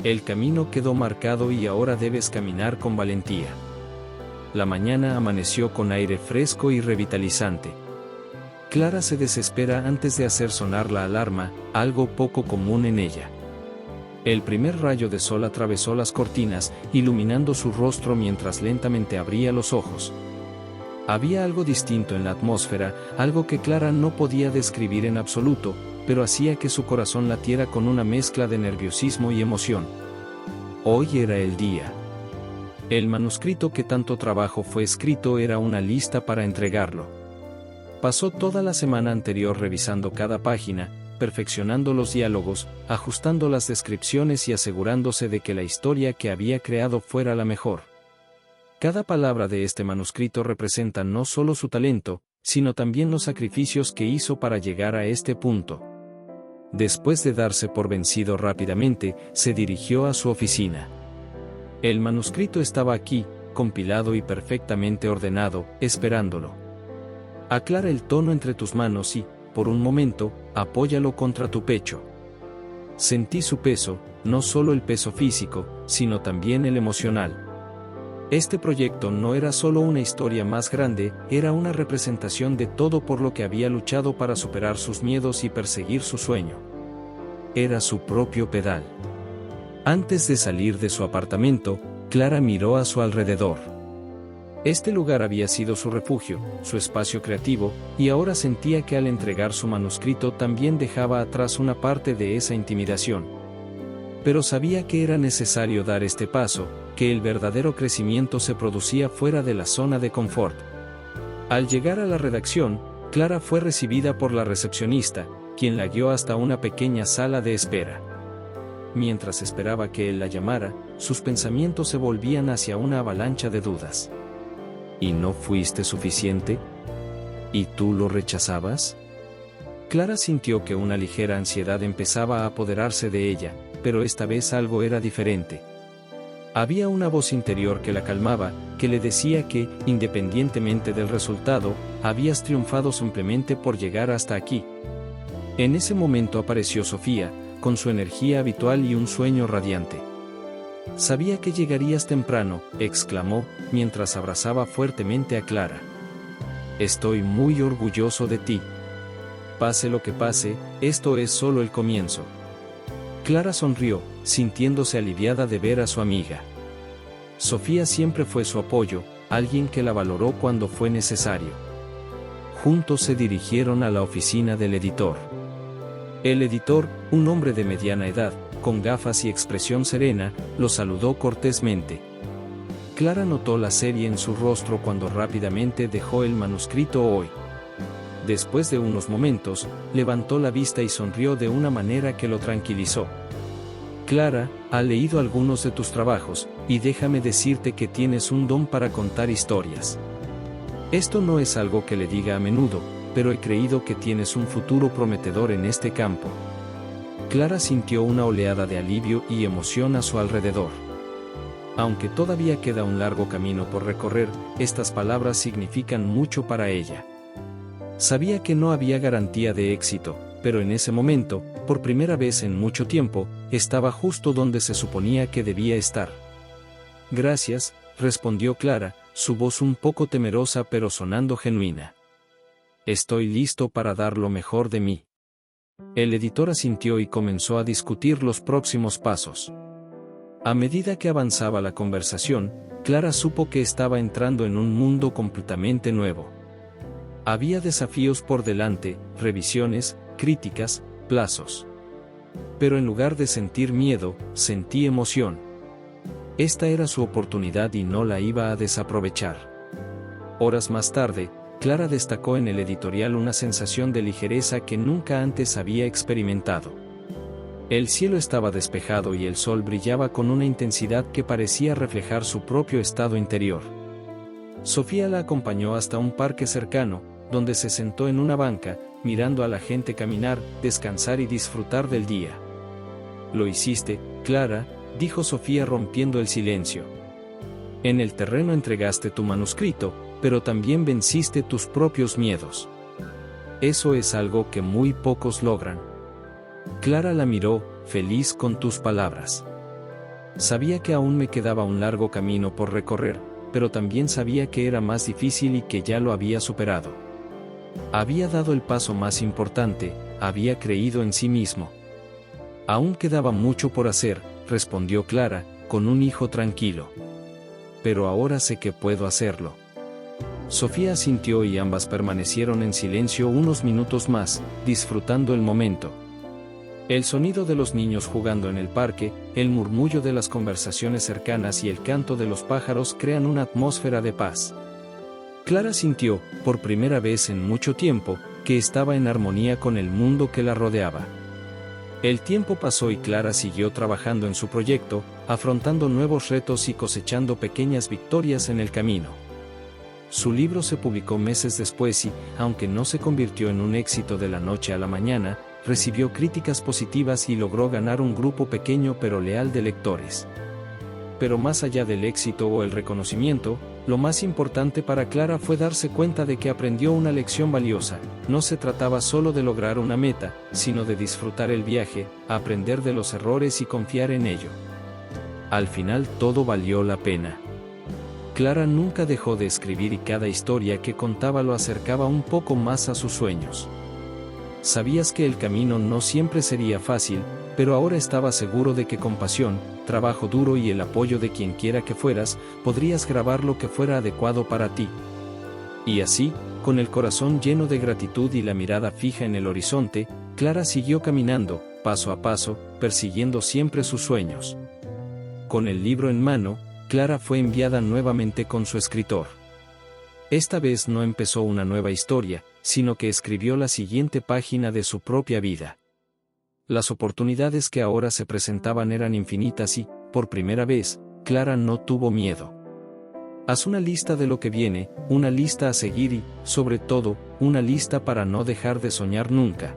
El camino quedó marcado y ahora debes caminar con valentía. La mañana amaneció con aire fresco y revitalizante. Clara se desespera antes de hacer sonar la alarma, algo poco común en ella. El primer rayo de sol atravesó las cortinas, iluminando su rostro mientras lentamente abría los ojos. Había algo distinto en la atmósfera, algo que Clara no podía describir en absoluto, pero hacía que su corazón latiera con una mezcla de nerviosismo y emoción. Hoy era el día. El manuscrito que tanto trabajo fue escrito era una lista para entregarlo. Pasó toda la semana anterior revisando cada página, perfeccionando los diálogos, ajustando las descripciones y asegurándose de que la historia que había creado fuera la mejor. Cada palabra de este manuscrito representa no solo su talento, sino también los sacrificios que hizo para llegar a este punto. Después de darse por vencido rápidamente, se dirigió a su oficina. El manuscrito estaba aquí, compilado y perfectamente ordenado, esperándolo. Aclara el tono entre tus manos y, por un momento, apóyalo contra tu pecho. Sentí su peso, no solo el peso físico, sino también el emocional. Este proyecto no era solo una historia más grande, era una representación de todo por lo que había luchado para superar sus miedos y perseguir su sueño. Era su propio pedal. Antes de salir de su apartamento, Clara miró a su alrededor. Este lugar había sido su refugio, su espacio creativo, y ahora sentía que al entregar su manuscrito también dejaba atrás una parte de esa intimidación. Pero sabía que era necesario dar este paso, que el verdadero crecimiento se producía fuera de la zona de confort. Al llegar a la redacción, Clara fue recibida por la recepcionista, quien la guió hasta una pequeña sala de espera. Mientras esperaba que él la llamara, sus pensamientos se volvían hacia una avalancha de dudas. ¿Y no fuiste suficiente? ¿Y tú lo rechazabas? Clara sintió que una ligera ansiedad empezaba a apoderarse de ella, pero esta vez algo era diferente. Había una voz interior que la calmaba, que le decía que, independientemente del resultado, habías triunfado simplemente por llegar hasta aquí. En ese momento apareció Sofía, con su energía habitual y un sueño radiante. «Sabía que llegarías temprano», exclamó, mientras abrazaba fuertemente a Clara. «Estoy muy orgulloso de ti. Pase lo que pase, esto es solo el comienzo». Clara sonrió, sintiéndose aliviada de ver a su amiga. Sofía siempre fue su apoyo, alguien que la valoró cuando fue necesario. Juntos se dirigieron a la oficina del editor. El editor, un hombre de mediana edad, con gafas y expresión serena, lo saludó cortésmente. Clara notó la serie en su rostro cuando rápidamente dejó el manuscrito hoy. Después de unos momentos, levantó la vista y sonrió de una manera que lo tranquilizó. «Clara, ha leído algunos de tus trabajos, y déjame decirte que tienes un don para contar historias. Esto no es algo que le diga a menudo, pero he creído que tienes un futuro prometedor en este campo». Clara sintió una oleada de alivio y emoción a su alrededor. Aunque todavía queda un largo camino por recorrer, estas palabras significan mucho para ella. Sabía que no había garantía de éxito, pero en ese momento, por primera vez en mucho tiempo, estaba justo donde se suponía que debía estar. «Gracias», respondió Clara, su voz un poco temerosa pero sonando genuina. «Estoy listo para dar lo mejor de mí». El editor asintió y comenzó a discutir los próximos pasos. A medida que avanzaba la conversación, Clara supo que estaba entrando en un mundo completamente nuevo. Había desafíos por delante, revisiones, críticas, plazos. Pero en lugar de sentir miedo, sentí emoción. Esta era su oportunidad y no la iba a desaprovechar. Horas más tarde, Clara destacó en el editorial una sensación de ligereza que nunca antes había experimentado. El cielo estaba despejado y el sol brillaba con una intensidad que parecía reflejar su propio estado interior. Sofía la acompañó hasta un parque cercano, donde se sentó en una banca, mirando a la gente caminar, descansar y disfrutar del día. «Lo hiciste, Clara», dijo Sofía rompiendo el silencio. «En el terreno entregaste tu manuscrito, pero también venciste tus propios miedos. Eso es algo que muy pocos logran». Clara la miró, feliz con tus palabras. Sabía que aún me quedaba un largo camino por recorrer, pero también sabía que era más difícil y que ya lo había superado. Había dado el paso más importante, había creído en sí mismo. «Aún quedaba mucho por hacer», respondió Clara, con un hijo tranquilo. «Pero ahora sé que puedo hacerlo». Sofía asintió y ambas permanecieron en silencio unos minutos más, disfrutando el momento. El sonido de los niños jugando en el parque, el murmullo de las conversaciones cercanas y el canto de los pájaros crean una atmósfera de paz. Clara sintió, por primera vez en mucho tiempo, que estaba en armonía con el mundo que la rodeaba. El tiempo pasó y Clara siguió trabajando en su proyecto, afrontando nuevos retos y cosechando pequeñas victorias en el camino. Su libro se publicó meses después y, aunque no se convirtió en un éxito de la noche a la mañana, recibió críticas positivas y logró ganar un grupo pequeño pero leal de lectores. Pero más allá del éxito o el reconocimiento, lo más importante para Clara fue darse cuenta de que aprendió una lección valiosa. No se trataba solo de lograr una meta, sino de disfrutar el viaje, aprender de los errores y confiar en ello. Al final todo valió la pena. Clara nunca dejó de escribir y cada historia que contaba lo acercaba un poco más a sus sueños. Sabías que el camino no siempre sería fácil, pero ahora estaba seguro de que con pasión, trabajo duro y el apoyo de quien quiera que fueras, podrías grabar lo que fuera adecuado para ti. Y así, con el corazón lleno de gratitud y la mirada fija en el horizonte, Clara siguió caminando, paso a paso, persiguiendo siempre sus sueños. Con el libro en mano, Clara fue enviada nuevamente con su escritor. Esta vez no empezó una nueva historia, sino que escribió la siguiente página de su propia vida. Las oportunidades que ahora se presentaban eran infinitas y, por primera vez, Clara no tuvo miedo. Haz una lista de lo que viene, una lista a seguir y, sobre todo, una lista para no dejar de soñar nunca.